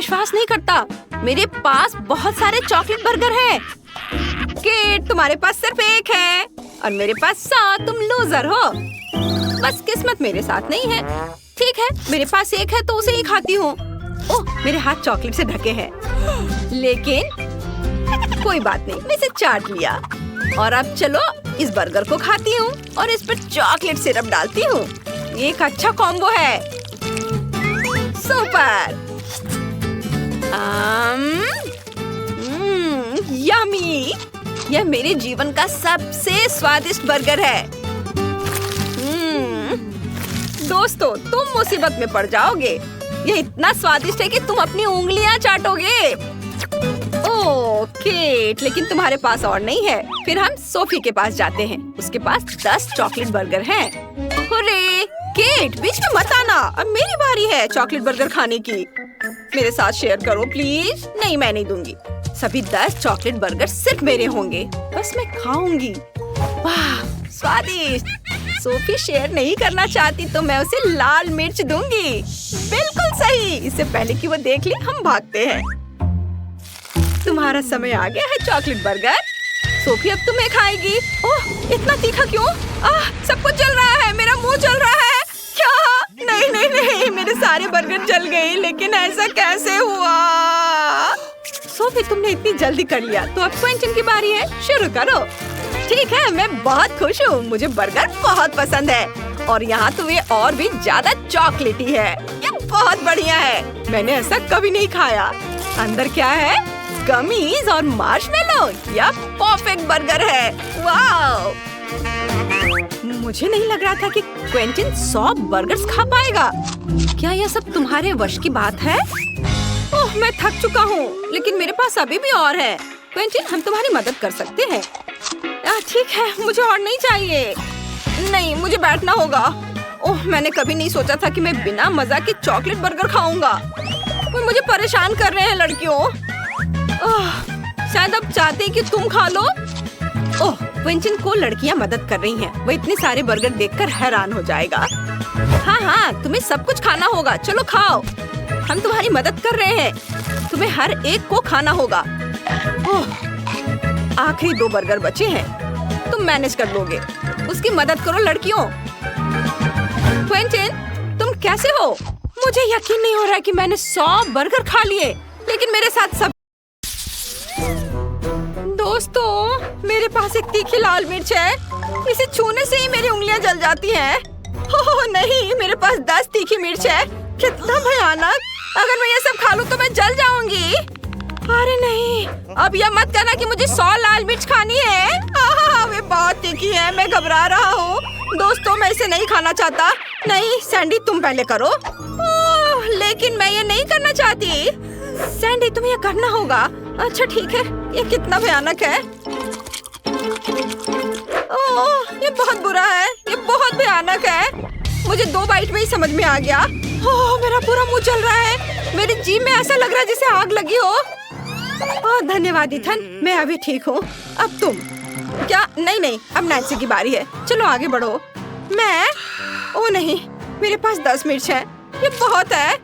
विश्वास नहीं करता। मेरे पास बहुत सारे चॉकलेट बर्गर हैं। केट, तुम्हारे पास सिर्फ एक है और मेरे पास 100। तुम लूजर हो। बस किस्मत मेरे साथ नहीं है। ठीक है, मेरे पास एक है तो उसे ही खाती हूँ। ओह, मेरे हाथ चॉकलेट से ढके हैं। लेकिन कोई बात नहीं, मैं इसे चाट लिया। और अब चलो इस बर्गर को खाती हूँ और इस पर चॉकलेट सिरप डालती हूँ। ये एक अच्छा कॉम्बो है। सुपर। यम्मी। यह मेरे जीवन का सबसे स्वादिष्ट बर्गर है। दोस्तों, तुम मुसीबत में पड़ जाओगे। यह इतना स्वादिष्ट है कि तुम अपनी उंगलियां चाटोगे। ओह केट, लेकिन तुम्हारे पास और नहीं है। फिर हम सोफी के पास जाते हैं। उसके पास 10 चॉकलेट बर्गर हैं। हुर्रे! केट, बीच में मत आना। अब मेरी बारी है चॉकलेट बर्गर खाने की। मेरे साथ शेयर करो प्लीज। नहीं, मैं नहीं दूंगी। सभी 10 चॉकलेट बर्गर सिर्फ मेरे होंगे। बस मैं खाऊंगी। वाह, स्वादिष्ट। सोफी शेयर नहीं करना चाहती तो मैं उसे लाल मिर्च दूंगी। बिल्कुल सही। इससे पहले कि वो देख ले, हम भागते हैं। तुम्हारा समय आ गया है चॉकलेट बर्गर। सोफी, अब तुम्हें खाएगी। ओह, इतना तीखा क्यों? सब कुछ जल रहा है। मेरा मुंह जल रहा है। क्या? नहीं नहीं नहीं, मेरे सारे बर्गर जल गए। लेकिन ऐसा कैसे हुआ? सोफी, तुमने इतनी जल्दी कर लिया तो अब क्वेंटिन की बारी है। शुरू करो। ठीक है, मैं बहुत खुश हूँ। मुझे बर्गर बहुत पसंद है और यहाँ तो ये और भी ज्यादा चॉकलेटी है। ये बहुत बढ़िया है। मैंने ऐसा कभी नहीं खाया। अंदर क्या है? गमीज और मार्शमेलो। यह परफेक्ट बर्गर है। वाओ! मुझे नहीं लग रहा था कि क्वेंटिन 100 बर्गर्स खा पाएगा। क्या यह सब तुम्हारे वश की बात है? ओह, मैं थक चुका हूँ, लेकिन मेरे पास अभी भी और है। क्वेंटिन, हम तुम्हारी मदद कर सकते हैं। ठीक है, मुझे और नहीं चाहिए। नहीं, मुझे बैठना होगा। ओह, मैंने कभी नहीं सोचा था कि मैं बिना मजा के चॉकलेट बर्गर खाऊंगा। वो मुझे परेशान कर रहे हैं लड़कियों। शायद अब चाहते कि तुम खा लो। ओह, क्वेंटिन को लड़कियां मदद कर रही हैं। वो इतने सारे बर्गर देखकर हैरान हो जाएगा। हाँ हाँ, तुम्हें सब कुछ खाना होगा। चलो खाओ, हम तुम्हारी मदद कर रहे हैं। तुम्हें हर एक को खाना होगा। ओह, आखिरी 2 बर्गर बचे हैं। तुम मैनेज कर लोगे। उसकी मदद करो लड़कियों। क्वेंटिन, तुम कैसे हो? मुझे यकीन नहीं हो रहा कि मैंने 100 बर्गर खा लिए, लेकिन मेरे साथ सब। दोस्तों, मेरे पास एक तीखी लाल मिर्च है। इसे छूने से ही मेरी उंगलियां जल जाती हैं। ओह नहीं, मेरे पास 10 तीखी मिर्च है। कितना भयानक! अगर मैं ये सब खा लूं तो मैं जल जाऊंगी। अरे नहीं, अब यह मत कहना कि मुझे 100 लाल मिर्च खानी है। वे बहुत तीखी है। मैं घबरा रहा हूँ। दोस्तों, मैं इसे नहीं खाना चाहता। नहीं, सैंडी, तुम पहले करो। ओह, लेकिन मैं ये नहीं करना चाहती। सैंडी, तुम्हें ये करना होगा। अच्छा ठीक है। ये कितना भयानक है। ओह, ये बहुत बुरा है। ये बहुत भयानक है। मुझे 2 बाइट में ही समझ में आ गया। ओह, मेरा पूरा मुंह जल रहा है। मेरी जीभ में ऐसा लग रहा है जैसे आग लगी हो। धन्यवाद इथन, मैं अभी ठीक हूँ। अब तुम। क्या? नहीं नहीं, अब नैन्सी की बारी है। चलो आगे बढ़ो। मैं? ओह नहीं, मेरे पास 10 मिर्च है। ये बहुत है।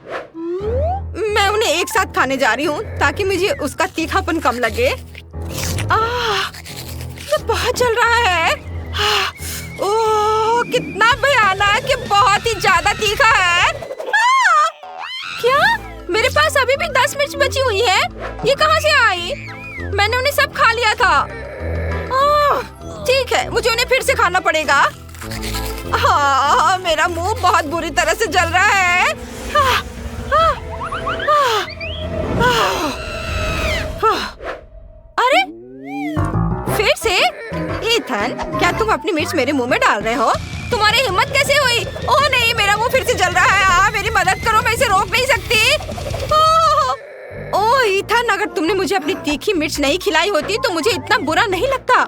मैं उन्हें एक साथ खाने जा रही हूँ ताकि मुझे उसका तीखापन कम लगे। ये बहुत जल रहा है। ओह, कितना भयानक! ये बहुत ही ज्यादा तीखा है। क्या? मेरे पास अभी भी 10 मिर्च बची हुई है। ये कहाँ से आई? मैंने उन्हें सब खा लिया था। ठीक है, मुझे उन्हें फिर से खाना पड़ेगा। मेरा मुंह बहुत बुरी तरह से जल रहा है। अरे फिर से? इथन, क्या तुम अपनी मिर्च मेरे मुंह में डाल रहे हो? तुम्हारी हिम्मत कैसे हुई? ओह नहीं, मेरा मुंह फिर से जल रहा है। मेरी मदद करो, मैं इसे रोक नहीं सकती। ओह इथन, अगर तुमने मुझे अपनी तीखी मिर्च नहीं खिलाई होती तो मुझे इतना बुरा नहीं लगता।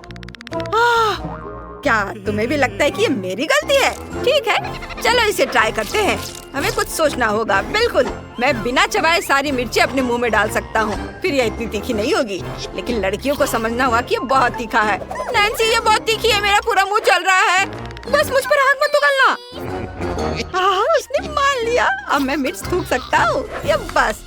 क्या तुम्हें भी लगता है कि ये मेरी गलती है? ठीक है, चलो इसे ट्राई करते हैं। हमें कुछ सोचना होगा। बिल्कुल, मैं बिना चबाए सारी मिर्चें अपने मुंह में डाल सकता हूँ। फिर ये इतनी तीखी नहीं होगी। लेकिन लड़कियों को समझना होगा कि ये बहुत तीखा है। नैन्सी, ये बहुत तीखी है। मेरा पूरा मुंह जल रहा है। बस मुझ पर आग मत उगलना। उसने मान लिया। अब मैं मिर्च थूक सकता हूँ। ये बस।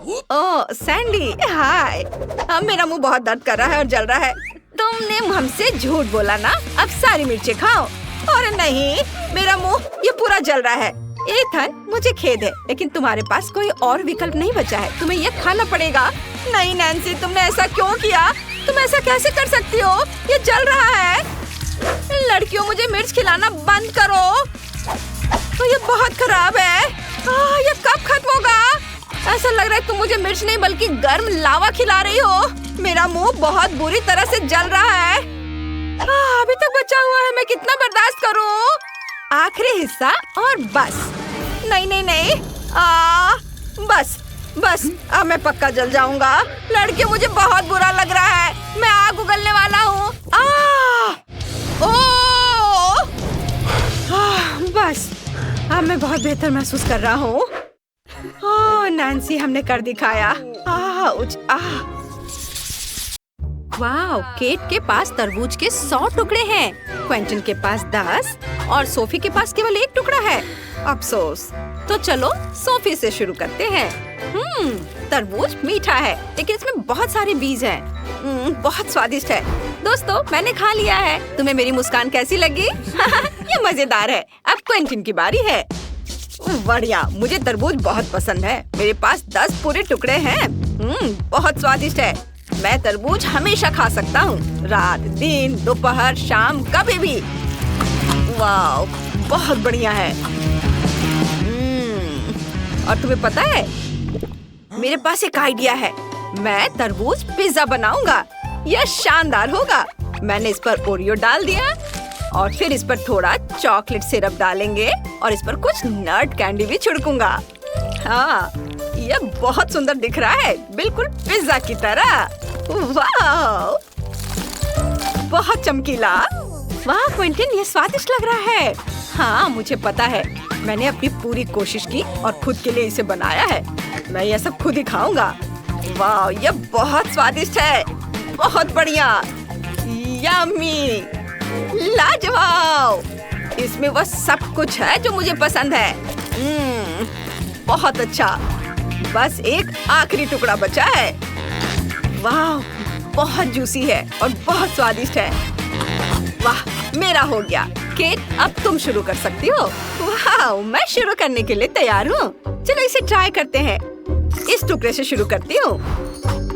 ओह सैंडी, हाय। अब मेरा मुंह बहुत दर्द कर रहा है और जल रहा है। तुमने हमसे झूठ बोला ना, अब सारी मिर्चें खाओ। और नहीं, मेरा मुंह ये पूरा जल रहा है। एथन, मुझे खेद है, लेकिन तुम्हारे पास कोई और विकल्प नहीं बचा है। तुम्हें ये खाना पड़ेगा। नहीं नैन्सी, तुमने ऐसा क्यों किया? तुम ऐसा कैसे कर सकती हो? ये जल रहा है। लड़कियों, मुझे मिर्च खिलाना बंद करो। तो ये बहुत खराब है। ये कब खत्म होगा? ऐसा लग रहा है तुम मुझे मिर्च नहीं बल्कि गर्म लावा खिला रही हो। मेरा मुंह बहुत बुरी तरह से जल रहा है। अभी तक बचा हुआ है, मैं कितना बर्दाश्त करूं? आखिरी हिस्सा और बस। नहीं नहीं नहीं, बस बस, अब मैं पक्का जल जाऊंगा। लड़के, मुझे बहुत बुरा लग रहा है। मैं आग उगलने वाला हूँ। बस, अब मैं बहुत बेहतर महसूस कर रहा हूँ। ओह नैन्सी, हमने कर दिखाया। वाह, केट के पास तरबूज के 100 टुकड़े हैं, क्वेंटिन के पास 10 और सोफी के पास केवल 1 टुकड़ा है। अफसोस। तो चलो सोफी से शुरू करते हैं। तरबूज मीठा है, लेकिन इसमें बहुत सारे बीज हैं। बहुत स्वादिष्ट है। दोस्तों, मैंने खा लिया है। तुम्हें मेरी मुस्कान कैसी लगी? ये मजेदार है। अब क्वेंटिन की बारी है। बढ़िया, मुझे तरबूज बहुत पसंद है। मेरे पास 10 पूरे टुकड़े हैं। बहुत स्वादिष्ट है। मैं तरबूज हमेशा खा सकता हूँ, रात, दिन, दोपहर, शाम, कभी भी। वाह, बहुत बढ़िया है। और तुम्हें पता है, मेरे पास एक आइडिया है। मैं तरबूज पिज्जा बनाऊंगा। यह शानदार होगा। मैंने इस पर ओरियो डाल दिया और फिर इस पर थोड़ा चॉकलेट सिरप डालेंगे और इस पर कुछ नट कैंडी भी छिड़कूंगा। हाँ, यह बहुत सुंदर दिख रहा है, बिल्कुल पिज्जा की तरह। वाह, बहुत चमकीला। वाह क्विंटिन, ये स्वादिष्ट लग रहा है। हाँ, मुझे पता है। मैंने अपनी पूरी कोशिश की और खुद के लिए इसे बनाया है। मैं यह सब खुद ही खाऊंगा। वाह, यह बहुत स्वादिष्ट है। बहुत बढ़िया, यम्मी, लाजवाब। इसमें वह सब कुछ है जो मुझे पसंद है। बहुत अच्छा। बस एक आखिरी टुकड़ा बचा है। वाह, बहुत जूसी है और बहुत स्वादिष्ट है। वाह, मेरा हो गया। केट, अब तुम शुरू कर सकती हो। वाह, मैं शुरू करने के लिए तैयार हूँ। चलो इसे ट्राई करते हैं। इस टुकड़े से शुरू करती हूँ।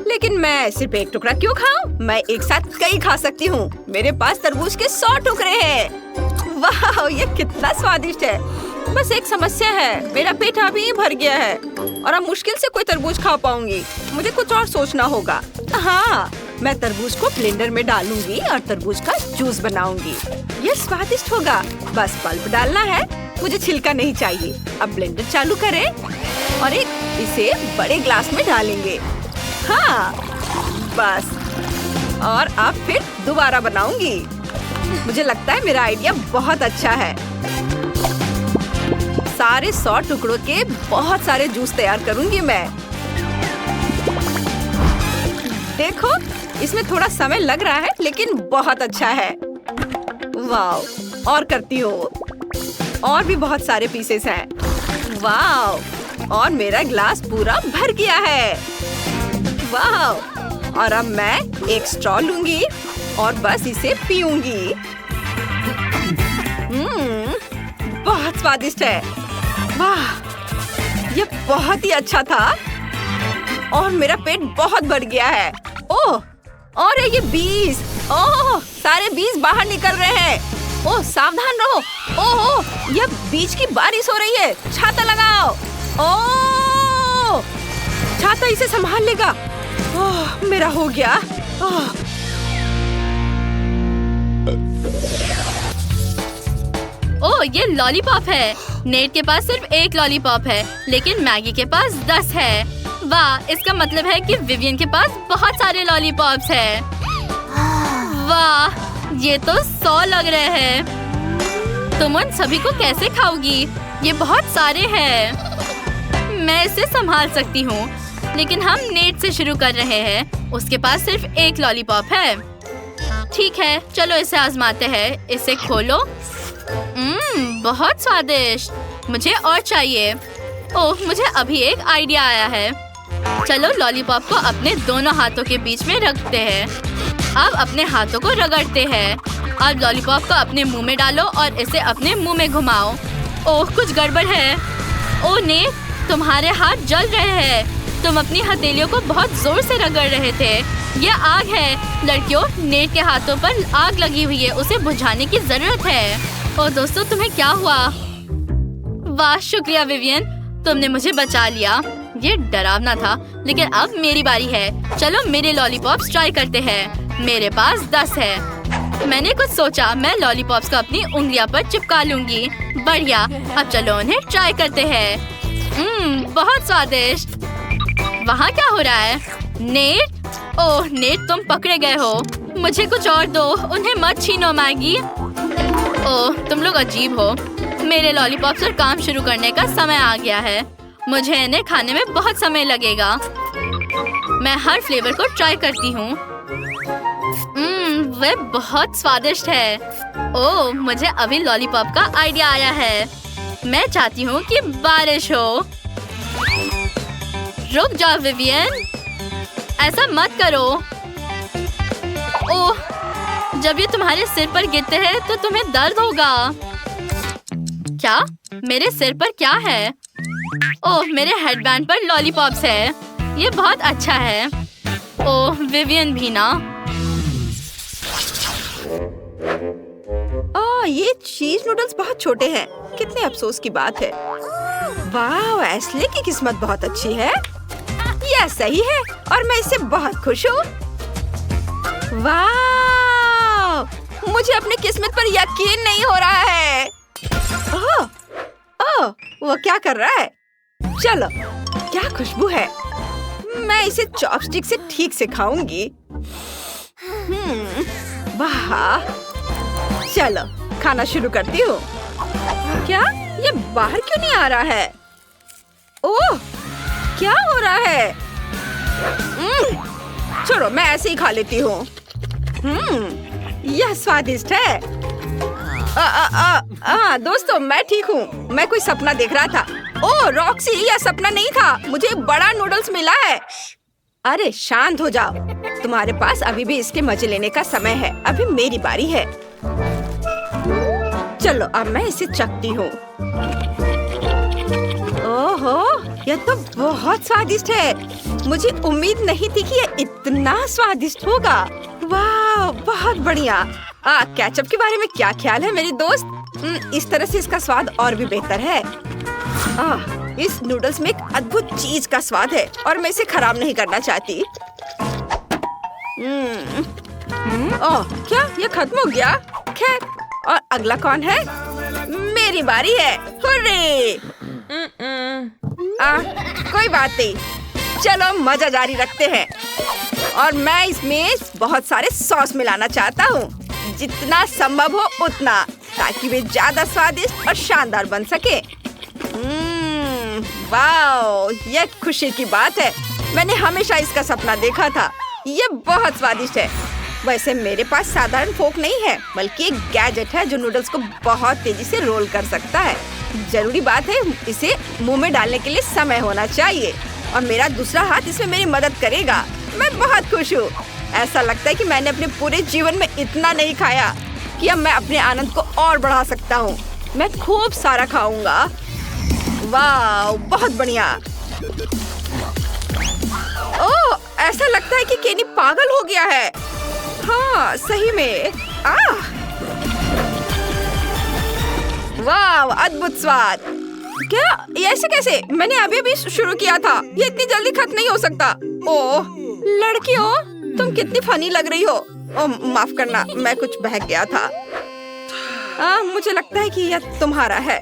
लेकिन मैं सिर्फ एक टुकड़ा क्यों खाऊं? मैं एक साथ कई खा सकती हूँ। मेरे पास तरबूज के 100 टुकड़े हैं। वाह, ये कितना स्वादिष्ट है। बस एक समस्या है, मेरा पेट अभी भर गया है और अब मुश्किल से कोई तरबूज खा पाऊंगी। मुझे कुछ और सोचना होगा। हाँ, मैं तरबूज को ब्लेंडर में डालूंगी और तरबूज का जूस बनाऊंगी। ये स्वादिष्ट होगा। बस पल्प डालना है, मुझे छिलका नहीं चाहिए। अब ब्लेंडर चालू करें और इसे बड़े ग्लास में डालेंगे। हाँ, बस। और अब फिर दोबारा बनाऊंगी। मुझे लगता है मेरा आइडिया बहुत अच्छा है। सारे 100 टुकड़ों के बहुत सारे जूस तैयार करूंगी मैं। देखो, इसमें थोड़ा समय लग रहा है लेकिन बहुत अच्छा है। वाह, और करती हूँ। और भी बहुत सारे पीसेस हैं। वाह, और मेरा ग्लास पूरा भर गया है। वाह, और अब मैं एक स्ट्रॉ लूंगी और बस इसे पीऊंगी। बहुत स्वादिष्ट है। वाह, ये बहुत ही अच्छा था और मेरा पेट बहुत भर गया है। ओह, और ये बीज, ओह, सारे बीज बाहर निकल रहे हैं। ओह, सावधान रहो। ओह, ये बीज की बारिश हो रही है। छाता लगाओ। ओह, छाता इसे संभाल लेगा। ओह, मेरा हो गया। ओह, ये लॉलीपॉप है। नेट के पास सिर्फ एक लॉलीपॉप है, लेकिन मैगी के पास 10 है। वाह, इसका मतलब है कि विवियन के पास बहुत सारे लॉलीपॉप्स हैं। वाह, ये तो 100 लग रहे हैं। तुम उन सभी को कैसे खाओगी? ये बहुत सारे हैं। मैं इसे संभाल सकती हूँ, लेकिन हम नेट से शुरू कर रहे हैं। उसके पास सिर्फ एक लॉलीपॉप है। ठीक है, चलो इसे आजमाते हैं। इसे खोलो। बहुत स्वादिष्ट। मुझे और चाहिए। ओह, मुझे अभी एक आइडिया आया है। चलो लॉलीपॉप को अपने दोनों हाथों के बीच में रखते हैं। अब अपने हाथों को रगड़ते हैं। अब लॉलीपॉप को अपने मुंह में डालो और इसे अपने मुंह में घुमाओ। ओह, कुछ गड़बड़ है। ओह नेट, तुम्हारे हाथ जल रहे हैं। तुम अपनी हथेलियों को बहुत जोर से रगड़ रहे थे। यह आग है। लड़कियों, नेट के हाथों पर आग लगी हुई है, उसे बुझाने की जरूरत है। ओह दोस्तों, तुम्हें क्या हुआ? वाह, शुक्रिया विवियन, तुमने मुझे बचा लिया। ये डरावना था, लेकिन अब मेरी बारी है। चलो मेरे लॉलीपॉप्स ट्राई करते हैं। मेरे पास 10 है। मैंने कुछ सोचा, मैं लॉलीपॉप्स को अपनी उंगलियां पर चिपका लूंगी। बढ़िया, अब चलो उन्हें ट्राई करते हैं। बहुत स्वादिष्ट। वहाँ क्या हो रहा है? नेट, ओह नेट, तुम पकड़े गए हो। मुझे कुछ और दो, उन्हें मत छीनो मैगी। ओह, तुम लोग अजीब हो। मेरे लॉलीपॉप्स पर काम शुरू करने का समय आ गया है। मुझे इन्हें खाने में बहुत समय लगेगा। मैं हर फ्लेवर को ट्राई करती हूँ। वे बहुत स्वादिष्ट है। ओह, मुझे अभी लॉलीपॉप का आइडिया आया है। मैं चाहती हूँ कि बारिश हो। रुक जाओ विवियन, ऐसा मत करो। ओह, जब ये तुम्हारे सिर पर गिरते हैं तो तुम्हें दर्द होगा। क्या? मेरे सिर पर क्या है? ओह, मेरे हेडबैंड पर लॉलीपॉप्स है। ये बहुत अच्छा है। ओह, विवियन भी ना। ये चीज नूडल्स बहुत छोटे हैं। कितने अफसोस की बात है। वाह, एस्ले की किस्मत बहुत अच्छी है। यह सही है और मैं इससे बहुत खुश हूँ। वाह, मुझे अपनी किस्मत पर यकीन नहीं हो रहा है। ओह, वो क्या कर रहा है? चलो, क्या खुशबू है। मैं इसे चॉपस्टिक से ठीक से खाऊंगी। वाह, चलो खाना शुरू करती हूँ। क्या ये बाहर क्यों नहीं आ रहा है? ओह, क्या हो रहा है? छोड़ो, मैं ऐसे ही खा लेती हूँ। यह स्वादिष्ट है। दोस्तों, मैं ठीक हूँ। मैं कोई सपना देख रहा था। ओह रॉक्सी, यह सपना नहीं था। मुझे बड़ा नूडल्स मिला है। अरे शांत हो जाओ। तुम्हारे पास अभी भी इसके मजे लेने का समय है। अभी मेरी बारी है। चलो, अब मैं इसे चखती हूँ। ओहो, यह तो बहुत स्वादिष्ट है। मुझे उम्मीद नहीं थी कि यह इतना स्वादिष्ट होगा। वाह, बहुत बढ़िया। केचप के बारे में क्या ख्याल है मेरी दोस्त? इस तरह से इसका स्वाद और भी बेहतर है। इस नूडल्स में एक अद्भुत चीज का स्वाद है और मैं इसे खराब नहीं करना चाहती। क्या ये खत्म हो गया? खैर, और अगला कौन है? मेरी बारी है। हुर्रे! कोई बात नहीं, चलो मजा जारी रखते हैं। और मैं इसमें बहुत सारे सॉस मिलाना चाहता हूँ, जितना संभव हो उतना, ताकि वे ज्यादा स्वादिष्ट और शानदार बन सके। वाओ, यह खुशी की बात है। मैंने हमेशा इसका सपना देखा था। यह बहुत स्वादिष्ट है। वैसे मेरे पास साधारण फोक नहीं है, बल्कि एक गैजेट है जो नूडल्स को बहुत तेजी से रोल कर सकता है। जरूरी बात है, इसे मुंह में डालने के लिए समय होना चाहिए और मेरा दूसरा हाथ इसमें मेरी मदद करेगा। मैं बहुत खुश हूँ। ऐसा लगता है कि मैंने अपने पूरे जीवन में इतना नहीं खाया कि अब मैं अपने आनंद को और बढ़ा सकता हूँ। मैं खूब सारा खाऊंगा। वाह, बहुत बढ़िया। ओह, ऐसा लगता है कि केनी पागल हो गया है। हाँ, सही में। वाह, अद्भुत स्वाद। क्या ये ऐसे कैसे? मैंने अभी शुरू किया था। ये इतनी जल्दी खत्म नहीं हो सकता। ओह लड़कियों, तुम कितनी फनी लग रही हो। ओह माफ करना, मैं कुछ बहक गया था। मुझे लगता है कि यह तुम्हारा है।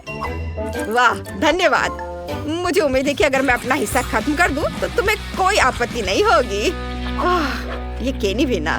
वाह, धन्यवाद। मुझे उम्मीद है कि अगर मैं अपना हिस्सा खत्म कर दूं तो तुम्हें कोई आपत्ति नहीं होगी। ये केनी भी ना।